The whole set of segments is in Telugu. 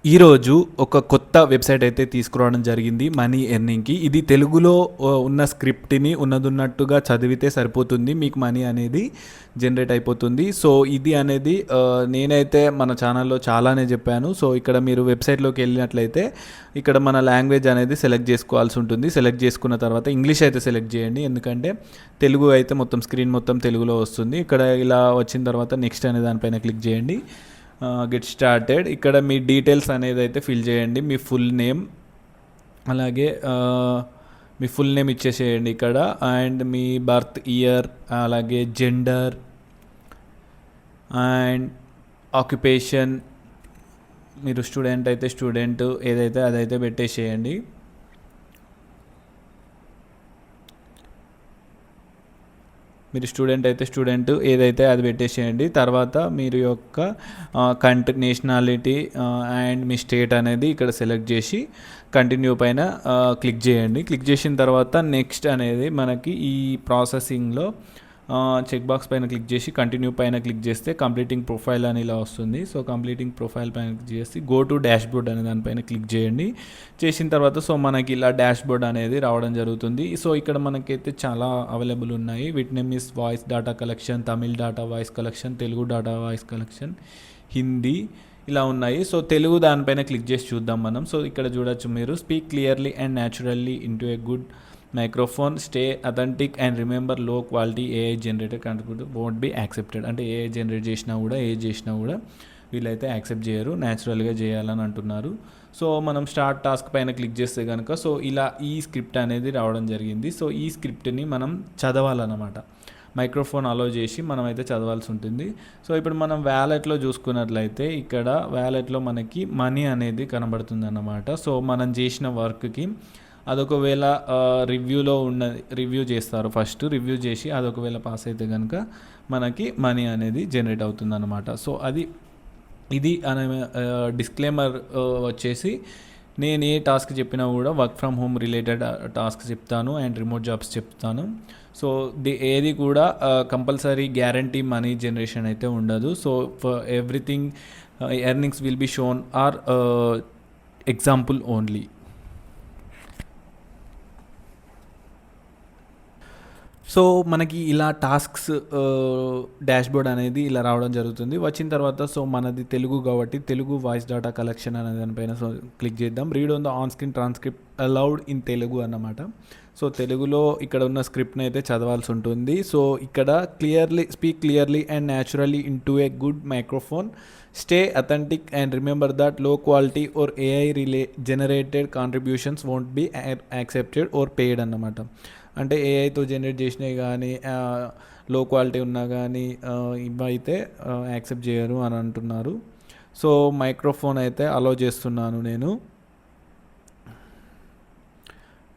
ఈరోజు ఒక కొత్త వెబ్సైట్ అయితే తీసుకురావడం జరిగింది మనీ ఎర్నింగ్కి. ఇది తెలుగులో ఉన్న స్క్రిప్ట్ని ఉన్నదున్నట్టుగా చదివితే సరిపోతుంది, మీకు మనీ అనేది జనరేట్ అయిపోతుంది. సో ఇది అనేది నేనైతే మన ఛానల్లో చాలానే చెప్పాను. సో ఇక్కడ మీరు వెబ్సైట్లోకి వెళ్ళినట్లయితే ఇక్కడ మన లాంగ్వేజ్ అనేది సెలెక్ట్ చేసుకోవాల్సి ఉంటుంది. సెలెక్ట్ చేసుకున్న తర్వాత ఇంగ్లీష్ అయితే సెలెక్ట్ చేయండి, ఎందుకంటే తెలుగు అయితే మొత్తం స్క్రీన్ మొత్తం తెలుగులో వస్తుంది. ఇక్కడ ఇలా వచ్చిన తర్వాత నెక్స్ట్ అనే దానిపైన క్లిక్ చేయండి. Get started. ఇక్కడ మీ డీటెయిల్స్ అనేది అయితే ఫిల్ చేయండి. మీ ఫుల్ నేమ్, అలాగే మీ ఫుల్ నేమ్ ఇచ్చేసేయండి ఇక్కడ, అండ్ మీ బర్త్ ఇయర్, అలాగే జెండర్ అండ్ ఆక్యుపేషన్. మీరు స్టూడెంట్ అయితే స్టూడెంట్ ఏదైతే అదైతే పెట్టేసేయండి. మీరు స్టూడెంట్ అయితే స్టూడెంట్ ఏదైతే అది పెట్టేసేయండి. తర్వాత మీరు యొక్క country, nationality and me state అనేది ఇక్కడ సెలెక్ట్ చేసి కంటిన్యూ పైన క్లిక్ చేయండి. క్లిక్ చేసిన తర్వాత నెక్స్ట్ అనేది మనకి ఈ ప్రాసెసింగ్లో చెక్ బాక్స్ పైన క్లిక్ చేసి కంటిన్యూ పైన క్లిక్ చేస్తే కంప్లీటింగ్ ప్రొఫైల్ అని ఇలా వస్తుంది. సో కంప్లీటింగ్ ప్రొఫైల్ పైన క్లిక్ చేసి గో టు డాష్ బోర్డ్ అనే దానిపైన క్లిక్ చేయండి. చేసిన తర్వాత సో మనకి ఇలా డాష్ బోర్డ్ అనేది రావడం జరుగుతుంది. సో ఇక్కడ మనకైతే చాలా అవైలబుల్ ఉన్నాయి. వీటి means voice data collection, Tamil data voice collection, Telugu data voice collection, Hindi ఇలా ఉన్నాయి. సో తెలుగు దానిపైన క్లిక్ చేసి చూద్దాం మనం. సో ఇక్కడ చూడొచ్చు మీరు, speak clearly and naturally into a good microphone, stay authentic and remember low quality AI generated content won't be accepted. అంటే ఏఐ జనరేట్ చేసినా కూడా వీళ్ళైతే యాక్సెప్ట్ చేయరు, న్యాచురల్గా చేయాలని అంటున్నారు. సో మనం స్టార్ట్ టాస్క్ పైన క్లిక్ చేస్తే కనుక సో ఇలా ఈ స్క్రిప్ట్ అనేది రావడం జరిగింది. సో ఈ స్క్రిప్ట్ని మనం చదవాలన్నమాట. మైక్రోఫోన్ అలో చేసి మనం అయితే చదవాల్సి ఉంటుంది. సో ఇప్పుడు మనం వ్యాలెట్లో చూసుకున్నట్లయితే ఇక్కడ వ్యాలెట్లో మనకి మనీ అనేది కనబడుతుంది అన్నమాట. సో మనం చేసిన వర్క్కి అదొకవేళ రివ్యూ చేస్తారు. ఫస్ట్ రివ్యూ చేసి అదొకవేళ పాస్ అయితే కనుక మనకి మనీ అనేది జనరేట్ అవుతుంది అన్నమాట. సో ఇది అనే డిస్క్లైమర్ వచ్చేసి నేను ఏ టాస్క్ చెప్పినా కూడా work from home related task చెప్తాను అండ్ రిమోట్ జాబ్స్ చెప్తాను. సో ఏది కూడా కంపల్సరీ గ్యారంటీ మనీ జనరేషన్ అయితే ఉండదు. So for everything earnings will be shown or example only. So మనకి ఇలా టాస్క్స్ డాష్బోర్డ్ అనేది ఇలా రావడం జరుగుతుంది. వచ్చిన తర్వాత సో మనది తెలుగు కాబట్టి తెలుగు వాయిస్ డేటా కలెక్షన్ అనే దానిపైన సో క్లిక్ చేద్దాం. Read on the on screen transcript allowed in Telugu అన్నమాట. సో తెలుగులో ఇక్కడ ఉన్న స్క్రిప్ట్ని అయితే చదవాల్సి ఉంటుంది. సో ఇక్కడ speak clearly and naturally in to a good microphone, stay authentic and remember that low quality or AI generated contributions won't be accepted or paid అన్నమాట. అంటే ఏఐతో జనరేట్ చేసినవి కానీ లో క్వాలిటీ ఉన్నా కానీ ఇవైతే యాక్సెప్ట్ చేయరు అని అంటున్నారు. సో మైక్రోఫోన్ అయితే అలో చేస్తున్నాను నేను,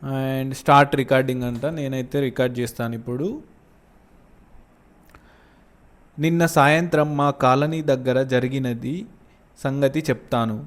అండ్ స్టార్ట్ రికార్డింగ్ అంట. నేనైతే రికార్డ్ చేస్తాను ఇప్పుడు. నిన్న సాయంత్రం మా కాలనీ దగ్గర జరిగినది సంగతి చెప్తాను.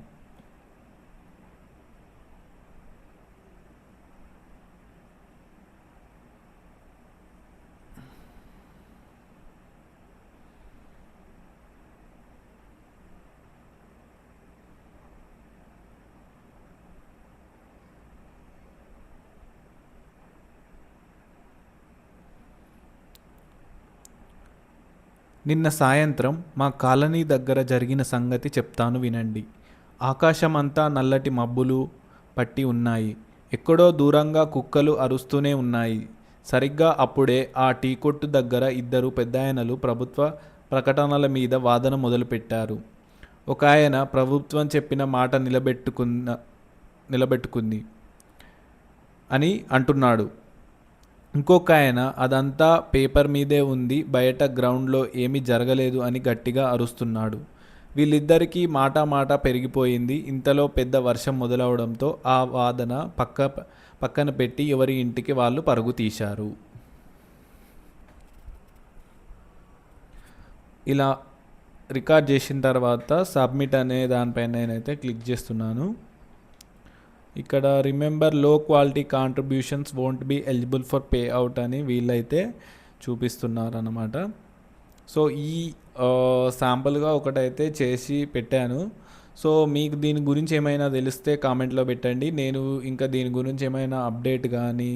నిన్న సాయంత్రం మా కాలనీ దగ్గర జరిగిన సంగతి చెప్తాను వినండి. ఆకాశమంతా నల్లటి మబ్బులు పట్టి ఉన్నాయి. ఎక్కడో దూరంగా కుక్కలు అరుస్తూనే ఉన్నాయి. సరిగ్గా అప్పుడే ఆ టీ కొట్టు దగ్గర ఇద్దరు పెద్దాయనలు ప్రభుత్వ ప్రకటనల మీద వాదన మొదలుపెట్టారు. ఒక ఆయన ప్రభుత్వం చెప్పిన మాట నిలబెట్టుకుంది అని అంటున్నాడు. ఇంకొక ఆయన అదంతా పేపర్ మీదే ఉంది, బయట గ్రౌండ్లో ఏమీ జరగలేదు అని గట్టిగా అరుస్తున్నాడు. వీళ్ళిద్దరికీ మాట పెరిగిపోయింది. ఇంతలో పెద్ద వర్షం మొదలవడంతో ఆ వాదన పక్కన పెట్టి ఎవరి ఇంటికి వాళ్ళు పరుగు తీశారు. ఇలా రికార్డ్ చేసిన తర్వాత సబ్మిట్ అనే దానిపైన నేనైతే క్లిక్ చేస్తున్నాను. ఇక్కడ remember low quality contributions won't be eligible for pay out అని వీళ్ళైతే చూపిస్తున్నారు అన్నమాట. సో ఈ శాంపుల్గా ఒకటైతే చేసి పెట్టాను. సో మీకు దీని గురించి ఏమైనా తెలిస్తే కామెంట్లో పెట్టండి. నేను ఇంకా దీని గురించి ఏమైనా అప్డేట్ కానీ,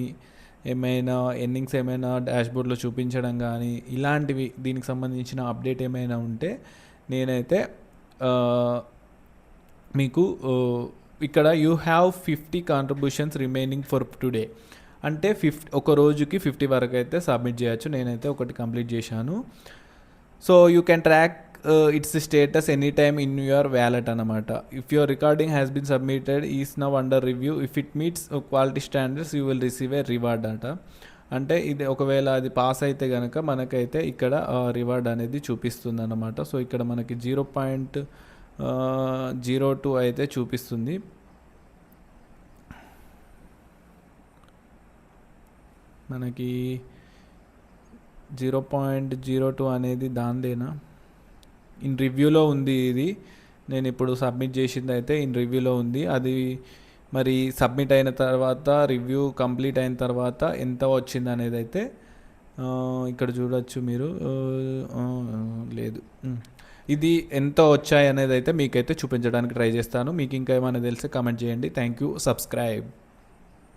ఏమైనా ఎర్నింగ్స్ ఏమైనా డాష్బోర్డ్లో చూపించడం కానీ, ఇలాంటివి దీనికి సంబంధించిన అప్డేట్ ఏమైనా ఉంటే నేనైతే మీకు ఇక్కడ you have 50 contributions remaining for today అంటే ఒక రోజుకి 50 వరకు అయితే సబ్మిట్ చేయొచ్చు. నేనైతే ఒకటి కంప్లీట్ చేశాను. So you can track its status any time in your wallet అనమాట. If your recording has been submitted is now under review. If it meets quality standards you will receive a reward అట. అంటే ఇది ఒకవేళ అది పాస్ అయితే కనుక మనకైతే ఇక్కడ రివార్డ్ అనేది చూపిస్తుంది అన్నమాట. సో ఇక్కడ మనకి 0.02 అయితే చూపిస్తుంది. మనకి 0.02 అనేది దాందేనా? ఇన్ రివ్యూలో ఉంది ఇది. నేను ఇప్పుడు సబ్మిట్ చేసింది అయితే ఇన్ రివ్యూలో ఉంది. అది మరి సబ్మిట్ అయిన తర్వాత రివ్యూ కంప్లీట్ అయిన తర్వాత ఎంత వచ్చింది అనేది అయితే ఇక్కడ చూడొచ్చు మీరు. లేదు, ఇది ఎంత వచ్చాయి అనేది అయితే మీకైతే చూపించడానికి ట్రై చేస్తాను. మీకు ఇంకా ఏమైనా తెలిస్తే కామెంట్ చేయండి. Thank you. సబ్స్క్రైబ్.